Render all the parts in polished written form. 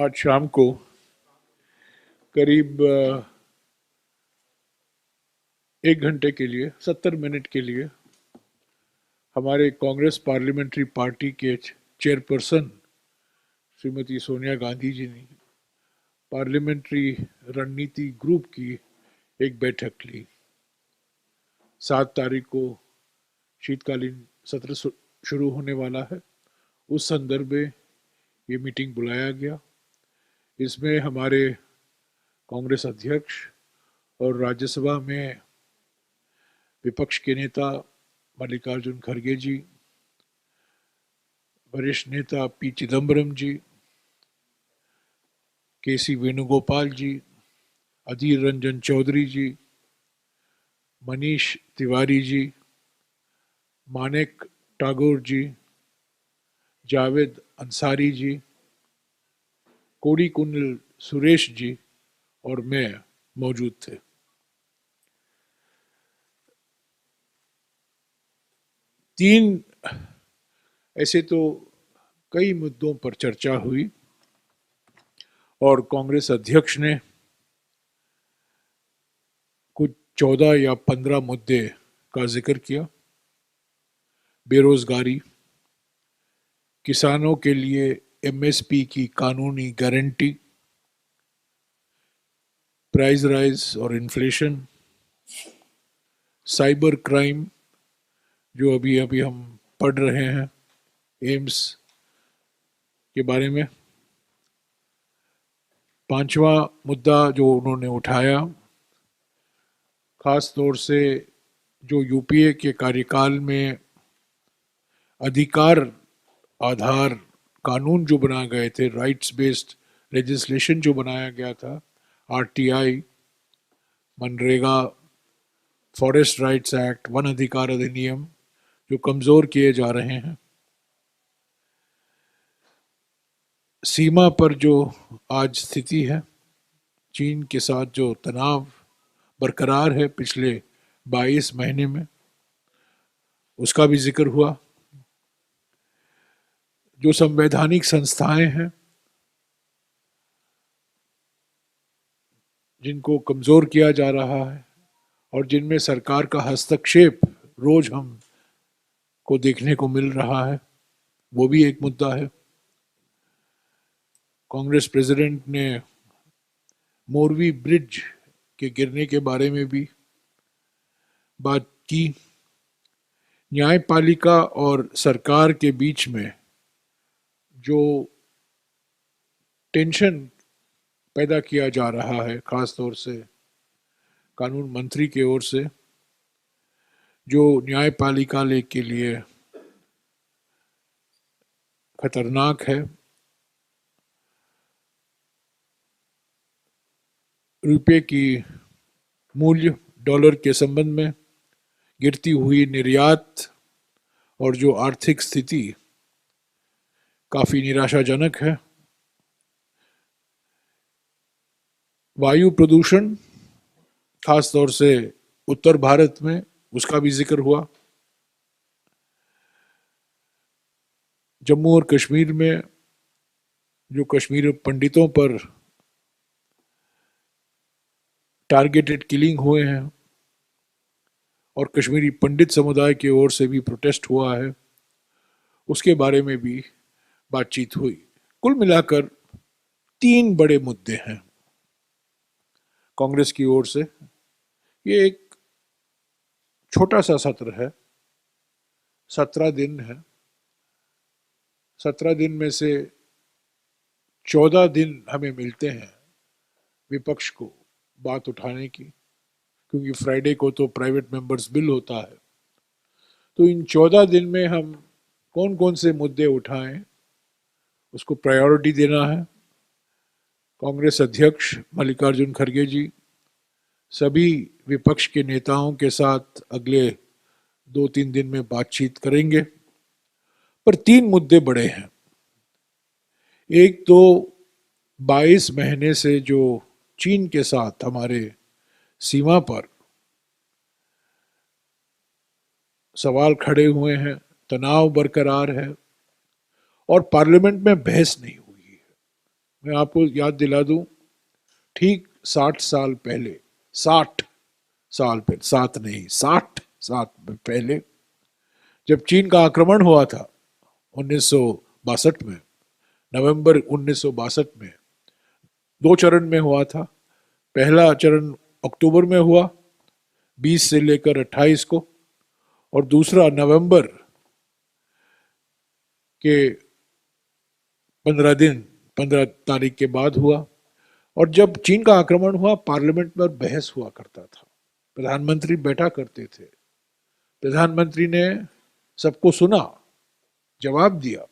आज शाम को करीब 1 घंटे के लिए 70 मिनट के लिए हमारे कांग्रेस पार्लियामेंट्री पार्टी के चेयरपर्सन श्रीमती सोनिया गांधी जी ने पार्लियामेंट्री रणनीति ग्रुप की एक बैठक ली। 7 तारीख को शीतकालीन सत्र शुरू होने वाला है। उस संदर्भ में ये मीटिंग बुलाया गया। इसमें हमारे कांग्रेस अध्यक्ष और राज्यसभा में विपक्ष के नेता मल्लिकार्जुन खड़गे जी, वरिष्ठ नेता पी चिदम्बरम जी, के सी वेणुगोपाल जी, अधीर रंजन चौधरी जी, मनीष तिवारी जी, मानेक टागोर जी, जावेद अंसारी जी, कोड़ी कुंडल सुरेश जी और मैं मौजूद थे। तीन ऐसे तो कई मुद्दों पर चर्चा हुई और कांग्रेस अध्यक्ष ने कुछ 14 या 15 मुद्दे का जिक्र किया। बेरोजगारी, किसानों के लिए एमएसपी की कानूनी गारंटी, प्राइस राइज और इन्फ्लेशन, साइबर क्राइम जो अभी अभी हम पढ़ रहे हैं एम्स के बारे में। पांचवा मुद्दा जो उन्होंने उठाया, खास तौर से जो यूपीए के कार्यकाल में अधिकार आधार कानून जो बनाए गए थे, राइट्स बेस्ड लेजिस्लेशन जो बनाया गया था, RTI, MNREGA, forest rights act, one अधिकार अधिनियम, जो कमजोर किए जा रहे हैं। सीमा पर जो आज स्थिति है, चीन के साथ जो तनाव बरकरार है पिछले 22 महीने में, उसका भी जिक्र हुआ। जो संवैधानिक संस्थाएं हैं जिनको कमजोर किया जा रहा है और जिनमें सरकार का हस्तक्षेप रोज हम को देखने को मिल रहा है, वो भी एक मुद्दा है। कांग्रेस प्रेसिडेंट ने मोरवी ब्रिज के गिरने के बारे में भी बात की। न्यायपालिका और सरकार के बीच में जो टेंशन पैदा किया जा रहा है, खास तौर से कानून मंत्री की ओर से, जो न्यायपालिका के लिए खतरनाक है। रुपये की मूल्य डॉलर के संबंध में, गिरती हुई निर्यात और जो आर्थिक स्थिति काफी निराशाजनक है। वायु प्रदूषण, खास तौर से उत्तर भारत में, उसका भी जिक्र हुआ। जम्मू और कश्मीर में जो कश्मीर पंडितों पर टारगेटेड किलिंग हुए हैं और कश्मीरी पंडित समुदाय की ओर से भी प्रोटेस्ट हुआ है, उसके बारे में भी बातचीत हुई। कुल मिलाकर 3 बड़े मुद्दे हैं कांग्रेस की ओर से। ये एक छोटा सा सत्र है, 17 दिन है। 17 दिन में से 14 दिन हमें मिलते हैं विपक्ष को बात उठाने की, क्योंकि फ्राइडे को तो प्राइवेट मेंबर्स बिल होता है। तो इन 14 दिन में हम कौन कौन से मुद्दे उठाएं, उसको प्रायोरिटी देना है। कांग्रेस अध्यक्ष मल्लिकार्जुन खड़गे जी सभी विपक्ष के नेताओं के साथ अगले 2-3 दिन में बातचीत करेंगे। पर 3 मुद्दे बड़े हैं। एक तो 22 महीने से जो चीन के साथ हमारे सीमा पर सवाल खड़े हुए हैं, तनाव बरकरार है और पार्लियामेंट में बहस नहीं हुई है। मैं आपको याद दिला दूं, ठीक 60 साल पहले, 60 साल पहले, 7 नहीं 60 साल पहले, जब चीन का आक्रमण हुआ था 1962 में, नवंबर 1962 में, 2 चरण में हुआ था। पहला चरण अक्टूबर में हुआ, 20 से लेकर 28 को, और दूसरा नवंबर के 15 तारीख के बाद हुआ। और जब चीन का आक्रमण हुआ, पार्लियामेंट में बहस हुआ करता था, प्रधानमंत्री बैठा करते थे, प्रधानमंत्री ने सबको सुना, जवाब दिया,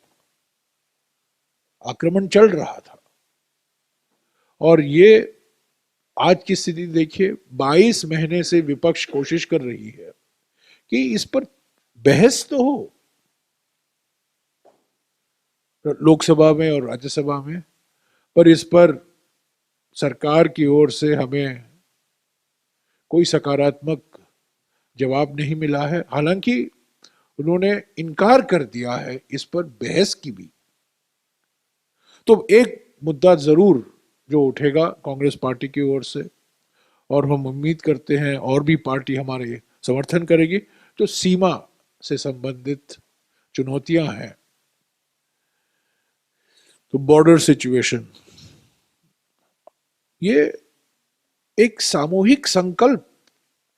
आक्रमण चल रहा था। और ये आज की स्थिति देखिए, 22 महीने से विपक्ष कोशिश कर रही है कि इस पर बहस तो हो, लोकसभा में और राज्यसभा में, पर इस पर सरकार की ओर से हमें कोई सकारात्मक जवाब नहीं मिला है। हालांकि उन्होंने इनकार कर दिया है इस पर बहस की भी। तो एक मुद्दा जरूर जो उठेगा कांग्रेस पार्टी की ओर से, और हम उम्मीद करते हैं और भी पार्टी हमारे समर्थन करेगी, तो सीमा से संबंधित चुनौतियां हैं। तो बॉर्डर सिचुएशन, ये एक सामूहिक संकल्प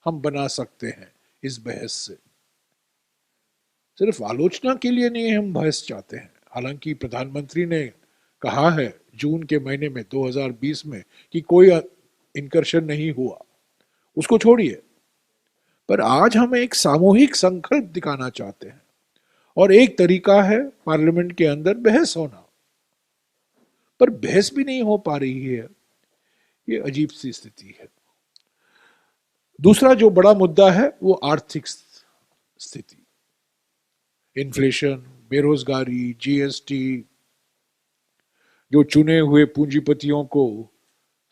हम बना सकते हैं इस बहस से, सिर्फ आलोचना के लिए नहीं हम बहस चाहते हैं। हालांकि प्रधानमंत्री ने कहा है जून के महीने में 2020 में कि कोई इनकर्शन नहीं हुआ, उसको छोड़िए, पर आज हम एक सामूहिक संकल्प दिखाना चाहते हैं, और एक तरीका है पार्लियामेंट के अंदर बहस होना, पर बहस भी नहीं हो पा रही है। ये अजीब सी स्थिति है। दूसरा जो बड़ा मुद्दा है वो आर्थिक स्थिति, इन्फ्लेशन, बेरोजगारी, जीएसटी, जो चुने हुए पूंजीपतियों को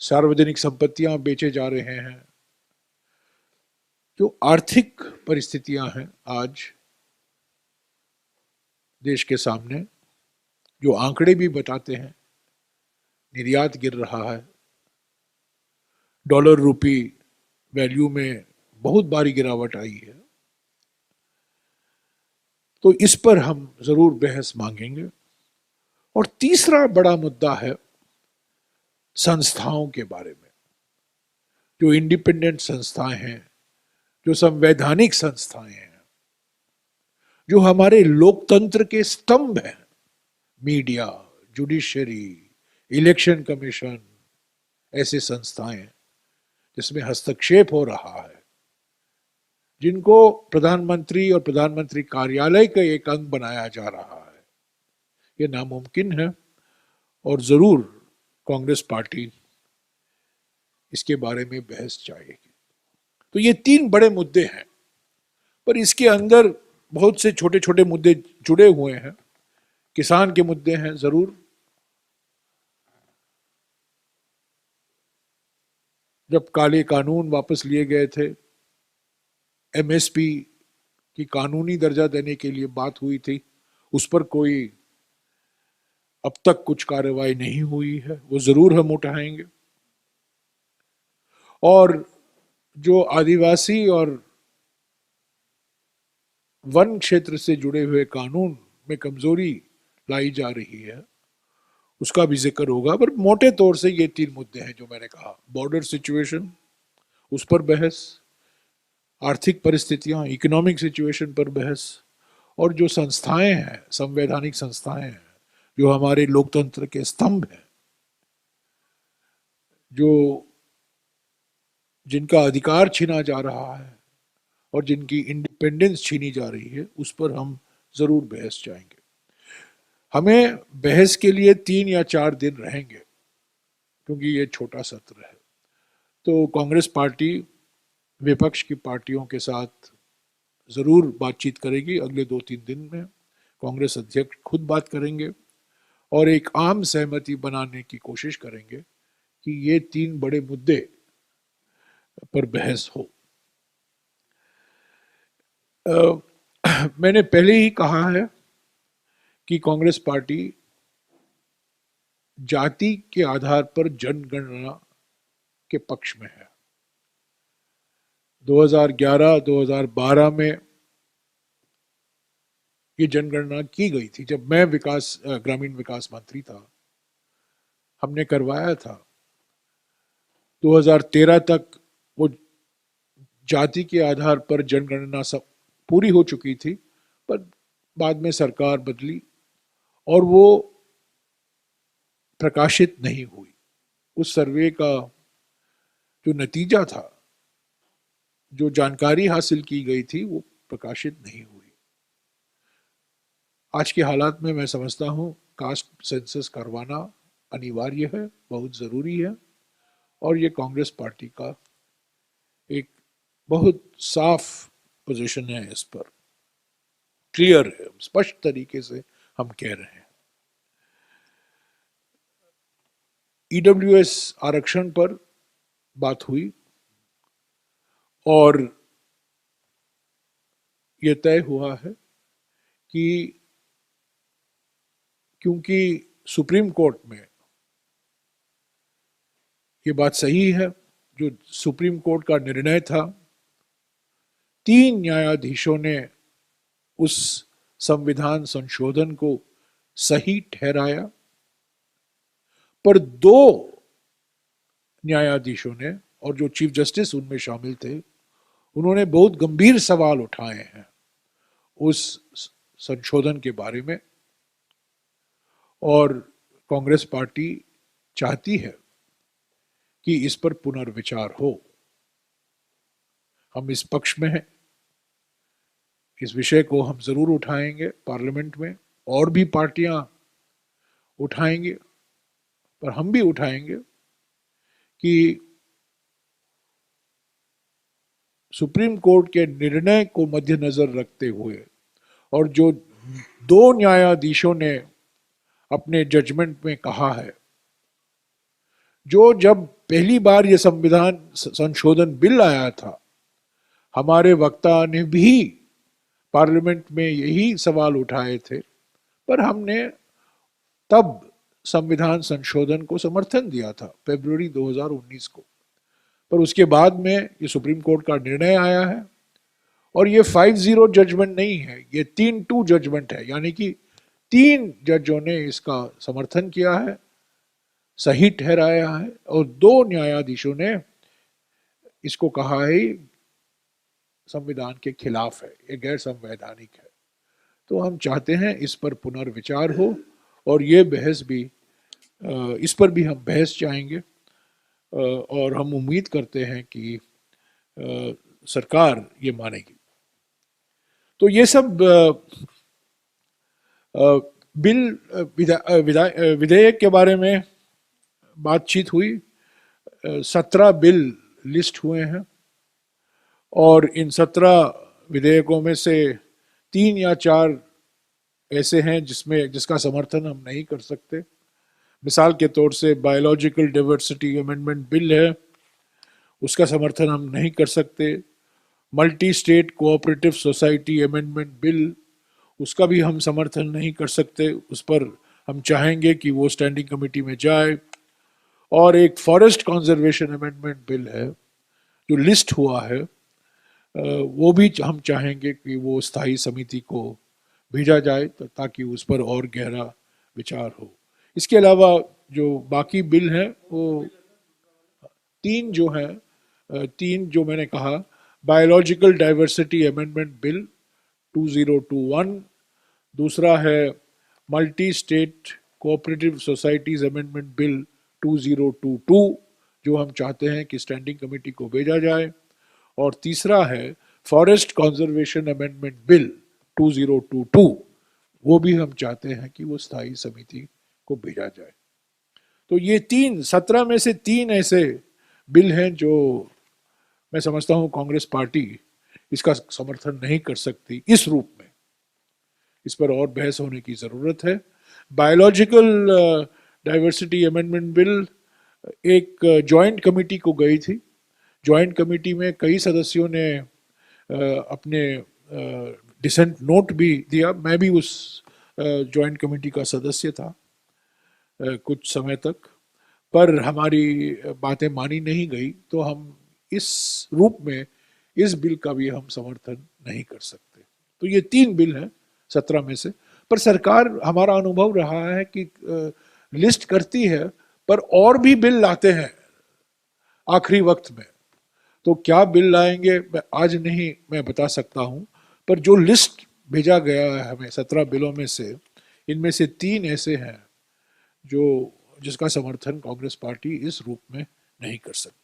सार्वजनिक संपत्तियां बेचे जा रहे हैं, जो आर्थिक परिस्थितियां हैं आज देश के सामने, जो आंकड़े भी बताते हैं, निर्यात गिर रहा है, डॉलर रुपी वैल्यू में बहुत भारी गिरावट आई है, तो इस पर हम जरूर बहस मांगेंगे। और तीसरा बड़ा मुद्दा है संस्थाओं के बारे में, जो इंडिपेंडेंट संस्थाएं हैं, जो संवैधानिक संस्थाएं हैं, जो हमारे लोकतंत्र के स्तंभ हैं, मीडिया, जुडिशरी, इलेक्शन कमीशन, ऐसे संस्थाएं जिसमें हस्तक्षेप हो रहा है, जिनको प्रधानमंत्री और प्रधानमंत्री कार्यालय का एक अंग बनाया जा रहा है, ये नामुमकिन है। और जरूर कांग्रेस पार्टी इसके बारे में बहस चाहेगी। तो ये 3 बड़े मुद्दे हैं, पर इसके अंदर बहुत से छोटे छोटे मुद्दे जुड़े हुए हैं। किसान के मुद्दे हैं जरूर, जब काले कानून वापस लिए गए थे, एमएसपी की कानूनी दर्जा देने के लिए बात हुई थी, उस पर कोई अब तक कुछ कार्रवाई नहीं हुई है, वो जरूर हम उठाएंगे। और जो आदिवासी और वन क्षेत्र से जुड़े हुए कानून में कमजोरी लाई जा रही है, उसका भी जिक्र होगा। पर मोटे तौर से ये 3 मुद्दे हैं जो मैंने कहा, बॉर्डर सिचुएशन, उस पर बहस, आर्थिक परिस्थितियां, इकोनॉमिक सिचुएशन पर बहस, और जो संस्थाएं हैं, संवैधानिक संस्थाएं हैं, जो हमारे लोकतंत्र के स्तंभ हैं, जो जिनका अधिकार छीना जा रहा है और जिनकी इंडिपेंडेंस छीनी जा रही है, उस पर हम जरूर बहस चाहेंगे। हमें बहस के लिए 3 या 4 दिन रहेंगे, क्योंकि ये छोटा सत्र है। तो कांग्रेस पार्टी विपक्ष की पार्टियों के साथ जरूर बातचीत करेगी अगले 2-3 दिन में। कांग्रेस अध्यक्ष खुद बात करेंगे और एक आम सहमति बनाने की कोशिश करेंगे कि ये 3 बड़े मुद्दे पर बहस हो। मैंने पहले ही कहा है कि कांग्रेस पार्टी जाति के आधार पर जनगणना के पक्ष में है। 2011-2012 में ये जनगणना की गई थी, जब मैं ग्रामीण विकास मंत्री था, हमने करवाया था। 2013 तक वो जाति के आधार पर जनगणना सब पूरी हो चुकी थी, पर बाद में सरकार बदली और वो प्रकाशित नहीं हुई। उस सर्वे का जो नतीजा था, जो जानकारी हासिल की गई थी, वो प्रकाशित नहीं हुई। आज के हालात में मैं समझता हूँ कास्ट सेंसस करवाना अनिवार्य है, बहुत ज़रूरी है, और ये कांग्रेस पार्टी का एक बहुत साफ पोजीशन है, इस पर क्लियर है, स्पष्ट तरीके से हम कह रहे हैं। ईडब्ल्यूएस आरक्षण पर बात हुई और ये तय हुआ है कि क्योंकि सुप्रीम कोर्ट में ये बात सही है, जो सुप्रीम कोर्ट का निर्णय था, 3 न्यायाधीशों ने उस संविधान संशोधन को सही ठहराया, पर 2 न्यायाधीशों ने, और जो चीफ जस्टिस उनमें शामिल थे, उन्होंने बहुत गंभीर सवाल उठाए हैं उस संशोधन के बारे में, और कांग्रेस पार्टी चाहती है कि इस पर पुनर्विचार हो। हम इस पक्ष में हैं, इस विषय को हम जरूर उठाएंगे पार्लियामेंट में, और भी पार्टियां उठाएंगे, पर हम भी उठाएंगे कि सुप्रीम कोर्ट के निर्णय को मद्देनजर रखते हुए, और जो 2 न्यायाधीशों ने अपने जजमेंट में कहा है, जो जब पहली बार ये संविधान संशोधन बिल आया था, हमारे वक्ता ने भी पार्लियामेंट में यही सवाल उठाए थे, पर हमने तब संविधान संशोधन को समर्थन दिया था फरवरी 2019 को। पर उसके बाद में ये सुप्रीम कोर्ट का निर्णय आया है, और ये 5-0 जजमेंट नहीं है, ये 3-2 जजमेंट है, यानी कि 3 जजों ने इसका समर्थन किया है, सही ठहराया है, और 2 न्यायाधीशों ने इसको कहा है संविधान के खिलाफ है, ये गैर संवैधानिक है। तो हम चाहते हैं इस पर पुनर्विचार हो, और ये बहस भी, इस पर भी हम बहस चाहेंगे, और हम उम्मीद करते हैं कि सरकार ये मानेगी। तो ये सब बिल विधेयक के बारे में बातचीत हुई। 17 बिल लिस्ट हुए हैं, और इन 17 विधेयकों में से 3 या 4 ऐसे हैं जिसका समर्थन हम नहीं कर सकते। मिसाल के तौर से बायोलॉजिकल डाइवर्सिटी अमेंडमेंट बिल है, उसका समर्थन हम नहीं कर सकते। Multi state cooperative society amendment bill, उसका भी हम समर्थन नहीं कर सकते, उस पर हम चाहेंगे कि वो स्टैंडिंग कमेटी में जाए। और एक फॉरेस्ट कंजर्वेशन अमेंडमेंट बिल है जो लिस्ट हुआ है, वो भी हम चाहेंगे कि वो स्थायी समिति को भेजा जाए, ताकि उस पर और गहरा विचार हो। इसके अलावा जो बाकी बिल हैं, वो 3 जो हैं, 3 जो मैंने कहा, बायोलॉजिकल डाइवर्सिटी अमेंडमेंट बिल 2021, दूसरा है multi state cooperative societies amendment bill 2022, जो हम चाहते हैं कि स्टैंडिंग कमेटी को भेजा जाए, और तीसरा है फॉरेस्ट कंजर्वेशन अमेंडमेंट बिल 2022, वो भी हम चाहते हैं कि वो स्थायी समिति को भेजा जाए। तो ये 17 में से 3 ऐसे बिल हैं जो मैं समझता हूँ कांग्रेस पार्टी इसका समर्थन नहीं कर सकती इस रूप में। इस पर और बहस होने की ज़रूरत है। बायोलॉजिकल डाइवर्सिटी अमेंडमेंट बिल एक जॉइंट कमेटी को गई थी। जॉइंट कमेटी में कई सदस्यों ने अपने डिसेंट नोट भी दिया, मैं भी उस जॉइंट कमेटी का सदस्य था। कुछ समय तक, पर हमारी बातें मानी नहीं गई, तो हम इस रूप में इस बिल का भी हम समर्थन नहीं कर सकते। तो ये 3 बिल हैं 17 में से। पर सरकार, हमारा अनुभव रहा है कि लिस्ट करती है पर और भी बिल लाते हैं आखिरी वक्त में। तो क्या बिल लाएंगे मैं आज नहीं मैं बता सकता हूं, पर जो लिस्ट भेजा गया है हमें 17 बिलों में से, इनमें से 3 ऐसे हैं जो जिसका समर्थन कांग्रेस पार्टी इस रूप में नहीं कर सकती।